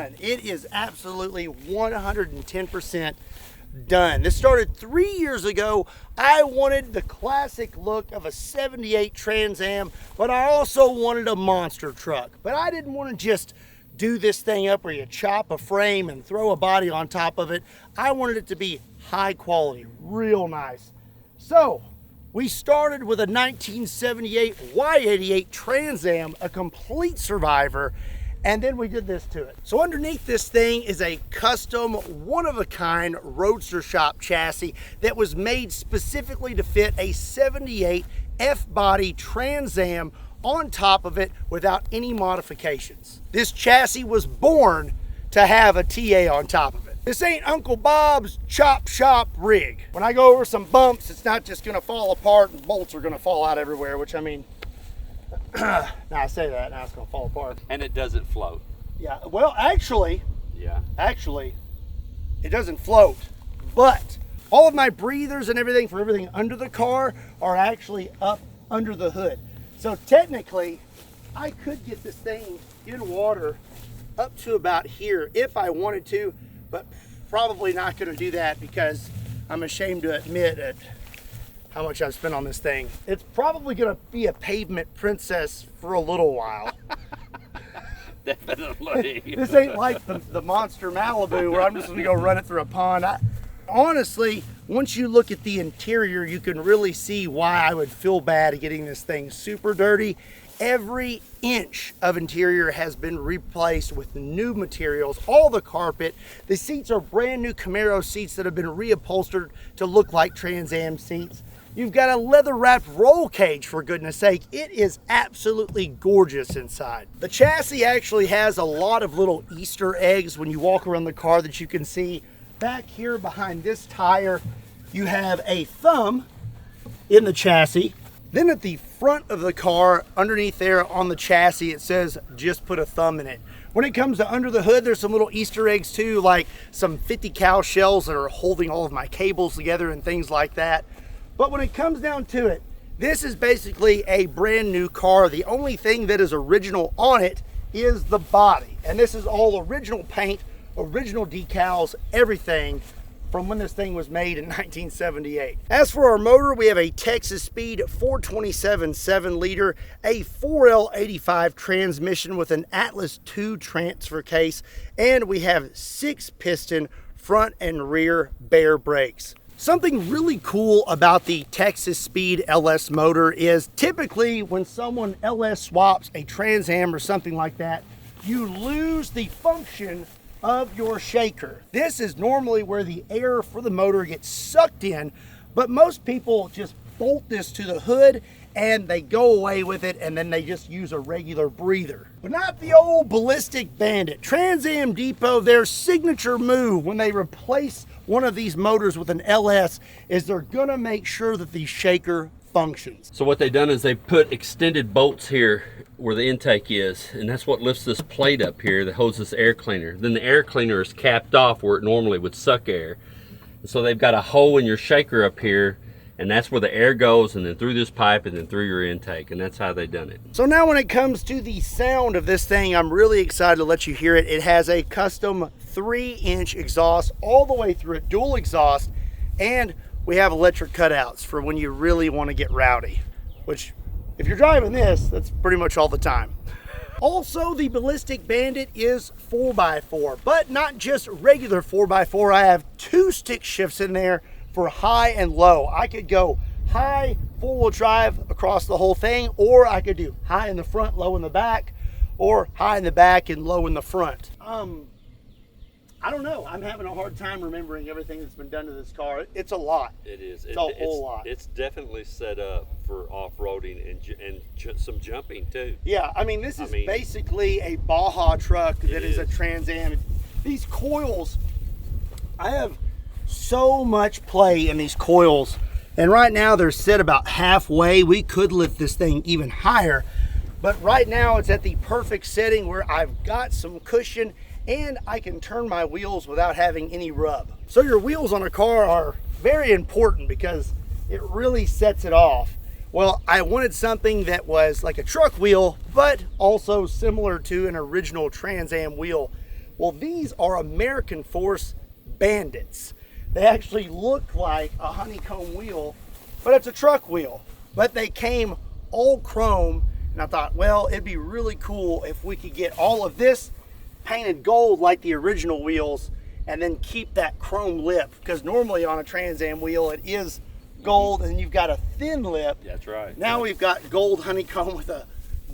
done. It is absolutely 110% done. This started 3 years ago. I wanted the classic look of a 78 Trans Am, but I also wanted a monster truck. But I didn't want to just do this thing up where you chop a frame and throw a body on top of it. I wanted it to be high quality, real nice. So we started with a 1978 Y88 Trans Am, a complete survivor, and then we did this to it. So underneath this thing is a custom, one-of-a-kind roadster shop chassis that was made specifically to fit a 78 F-body Trans Am on top of it without any modifications. This chassis was born to have a TA on top of it. This ain't Uncle Bob's chop shop rig. When I go over some bumps, it's not just gonna fall apart and bolts are gonna fall out everywhere, which I mean, now I say that, now it's gonna fall apart. And it doesn't float. Yeah, well, actually, yeah, it doesn't float, but all of my breathers and everything for everything under the car are actually up under the hood. So technically, I could get this thing in water up to about here if I wanted to, but probably not gonna do that because I'm ashamed to admit at how much I've spent on this thing. It's probably gonna be a pavement princess for a little while. Definitely. This ain't like the Monster Malibu where I'm just gonna go run it through a pond. Honestly, once you look at the interior, you can really see why I would feel bad getting this thing super dirty. Every inch of interior has been replaced with new materials, all the carpet. The seats are brand new Camaro seats that have been reupholstered to look like Trans Am seats. You've got a leather wrapped roll cage, for goodness sake. It is absolutely gorgeous inside. The chassis actually has a lot of little Easter eggs when you walk around the car that you can see. Back here behind this tire, you have a thumb in the chassis. Then at the front of the car, underneath there on the chassis, it says, just put a thumb in it. When it comes to under the hood, there's some little Easter eggs too, like some 50 cal shells that are holding all of my cables together and things like that. But when it comes down to it, this is basically a brand new car. The only thing that is original on it is the body. And this is all original paint, original decals, everything from when this thing was made in 1978. As for our motor, we have a Texas Speed 427 7-liter, a 4L85 transmission with an Atlas 2 transfer case, and we have 6-piston front and rear bare brakes. Something really cool about the Texas Speed LS motor is typically when someone LS swaps a Trans Am or something like that, you lose the function of your shaker. This is normally where the air for the motor gets sucked in, but most people just bolt this to the hood and they go away with it, and then they just use a regular breather. But not the old Ballistic Bandit. Trans Am Depot, their signature move when they replace one of these motors with an LS is they're gonna make sure that the shaker functions. So what they've done is they put extended bolts here where the intake is, and that's what lifts this plate up here that holds this air cleaner. Then the air cleaner is capped off where it normally would suck air. And so they've got a hole in your shaker up here, and that's where the air goes, and then through this pipe and then through your intake, and that's how they've done it. So now when it comes to the sound of this thing, I'm really excited to let you hear it. It has a custom 3-inch exhaust all the way through it, dual exhaust, and we have electric cutouts for when you really want to get rowdy, which if you're driving this, that's pretty much all the time. Also, the Ballistic Bandit is 4x4, but not just regular 4x4. I have 2 stick shifts in there for high and low. I could go high 4-wheel drive across the whole thing, or I could do high in the front, low in the back, or high in the back and low in the front. I don't know. I'm having a hard time remembering everything that's been done to this car. It's a lot. It is. It's a whole lot. It's definitely set up for off-roading and some jumping too. Yeah, I mean, this is basically a Baja truck that is a Trans Am. These coils, I have so much play in these coils, and right now they're set about halfway. We could lift this thing even higher, but right now it's at the perfect setting where I've got some cushion and I can turn my wheels without having any rub. So your wheels on a car are very important because it really sets it off. Well, I wanted something that was like a truck wheel, but also similar to an original Trans Am wheel. Well, these are American Force Bandits. They actually look like a honeycomb wheel, but it's a truck wheel. But they came all chrome, and I thought, well, it'd be really cool if we could get all of this painted gold like the original wheels, and then keep that chrome lip, because normally on a Trans Am wheel it is gold and you've got a thin lip. That's right. Now we've got gold honeycomb with a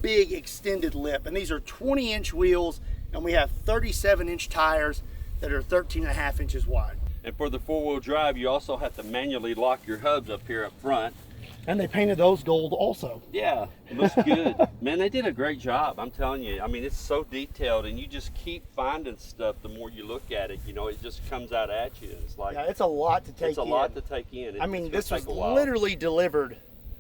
big extended lip, and these are 20-inch wheels, and we have 37-inch tires that are 13.5 inches wide. And for the four-wheel drive, you also have to manually lock your hubs up here up front. And they painted those gold also. Yeah, it looks good. Man, they did a great job, I'm telling you. I mean, it's so detailed, and you just keep finding stuff the more you look at it. You know, it just comes out at you. It's like, yeah, it's a lot to take in. It's a lot to take in. I mean, this was literally delivered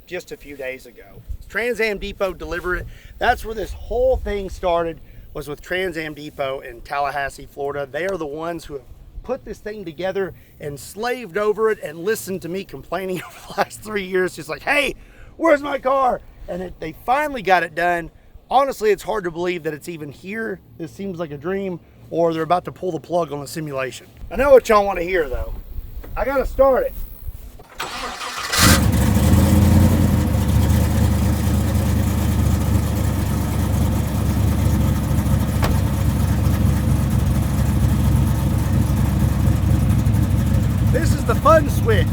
just a few days ago. Trans Am Depot delivered it. That's where this whole thing started, was with Trans Am Depot in Tallahassee, Florida. They are the ones who have put this thing together and slaved over it and listened to me complaining over the last 3 years, just like, hey, where's my car? And they finally got it done. Honestly, it's hard to believe that it's even here. This seems like a dream, or they're about to pull the plug on the simulation. I know what y'all want to hear though. I gotta start it. This is the fun switch.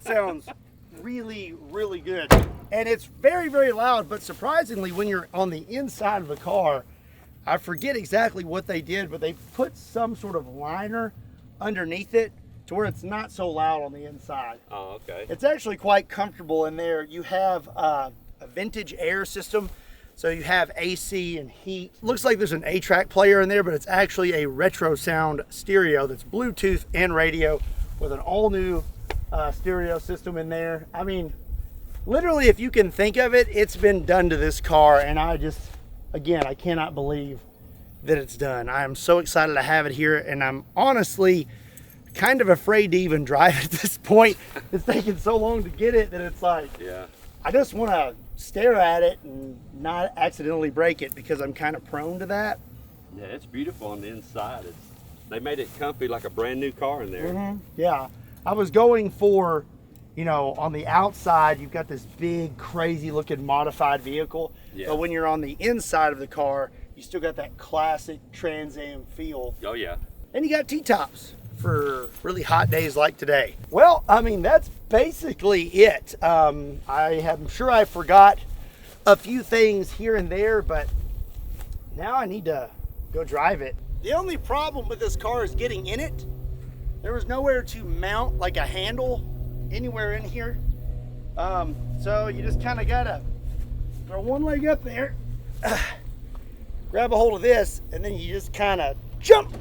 Sounds really, really good. And it's very, very loud, but surprisingly, when you're on the inside of the car, I forget exactly what they did, but they put some sort of liner underneath it to where it's not so loud on the inside. Oh, okay. It's actually quite comfortable in there. You have a vintage air system, so you have AC and heat. Looks like there's an 8-track player in there, but it's actually a retro sound stereo that's Bluetooth and radio with an all-new stereo system in there. I mean, literally, if you can think of it, it's been done to this car, and I just, again, I cannot believe that it's done. I am so excited to have it here, and I'm honestly kind of afraid to even drive it at this point. It's taking so long to get it that it's like, yeah, I just want to stare at it and not accidentally break it, because I'm kind of prone to that. Yeah, it's beautiful on the inside. They made it comfy like a brand new car in there. Mm-hmm. Yeah. I was going for, you know, on the outside, you've got this big, crazy looking modified vehicle. Yeah. But when you're on the inside of the car, you still got that classic Trans Am feel. Oh, yeah. And you got T-tops for really hot days like today. Well, I mean, that's basically it. I'm sure I forgot a few things here and there, but now I need to go drive it. The only problem with this car is getting in it. There was nowhere to mount like a handle anywhere in here. So you just kind of gotta throw one leg up there, grab a hold of this, and then you just kind of jump.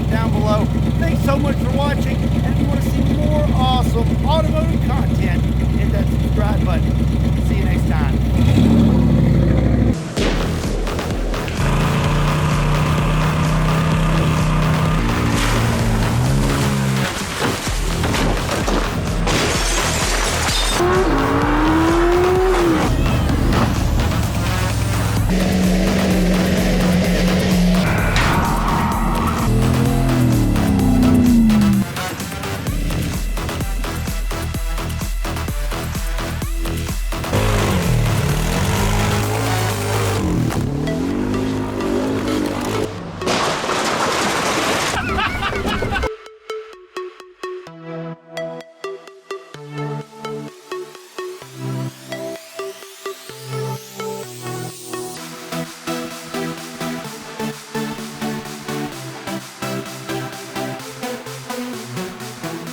comment down below. Thanks so much for watching, and if you want to see more awesome automotive content, hit that subscribe button. See you next time.